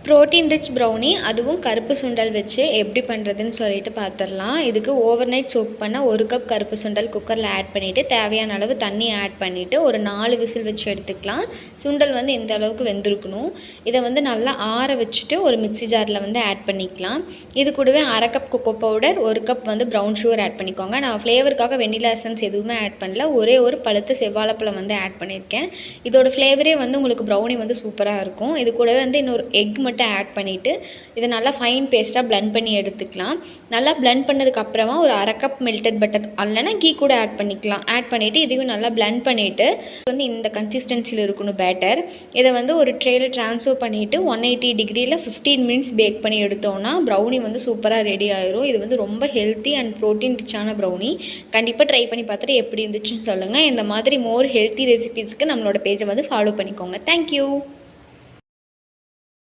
Protein rich brownie அதுவும் கருப்பு சுண்டல் வச்சு எப்படி பண்ணுறதுன்னு சொல்லிட்டு பார்த்துடலாம். இதுக்கு ஓவர் நைட் சோக் பண்ண 1 கப் கருப்பு சுண்டல் குக்கரில் ஆட் பண்ணிவிட்டு தேவையான அளவு தண்ணி ஆட் பண்ணிவிட்டு ஒரு 4 விசில் வச்சு எடுத்துக்கலாம். சுண்டல் வந்து இந்த அளவுக்கு வெந்திருக்கணும். இதை வந்து நல்லா ஆற வச்சுட்டு ஒரு மிக்ஸி ஜாரில் வந்து ஆட் பண்ணிக்கலாம். இது கூடவே 1/2 கப் கொக்கோ பவுடர், 1 கப் வந்து ப்ரௌன் சுகர் ஆட் பண்ணிக்கோங்க. நான் ஃப்ளேவருக்காக வெண்ணிலா எசன்ஸ் எதுவுமே ஆட் பண்ணல. ஒரே ஒரு பழுத்த செவ்வாழைப்பழம் வந்து ஆட் பண்ணியிருக்கேன். இதோட ஃப்ளேவரே வந்து உங்களுக்கு ப்ரௌனி வந்து சூப்பராக இருக்கும். இது கூடவே வந்து இன்னொரு எக் மட்டும் ஆட் பண்ணிவிட்டு இதை நல்லா ஃபைன் பேஸ்ட்டாக பிளெண்ட் பண்ணி எடுத்துக்கலாம். நல்லா பிளெண்ட் பண்ணதுக்கப்புறமா ஒரு 1/2 கப் மெல்டட் பட்டர் இல்லைனா கீ கூட ஆட் பண்ணிக்கலாம். ஆட் பண்ணிவிட்டு இதையும் நல்லா பிளெண்ட் பண்ணிவிட்டு வந்து இந்த கன்சிஸ்டன்சியில் இருக்கணும் பேட்டர். இதை வந்து ஒரு ட்ரேயில் ட்ரான்ஸ்ஃபர் பண்ணிவிட்டு 180 டிகிரியில் 15 மினிட்ஸ் பேக் பண்ணி எடுத்தோன்னா ப்ரௌனி வந்து சூப்பராக ரெடி ஆயிரும். இது வந்து ரொம்ப ஹெல்த்தி அண்ட் ப்ரோட்டீன் ரிச்சான ப்ரௌனி. கண்டிப்பாக ட்ரை பண்ணி பார்த்துட்டு எப்படி இருந்துச்சுன்னு சொல்லுங்கள். இந்த மாதிரி மோர் ஹெல்த்தி ரெசிபீஸ்க்கு நம்மளோட பேஜை வந்து ஃபாலோ பண்ணிக்கோங்க. தேங்க்யூ.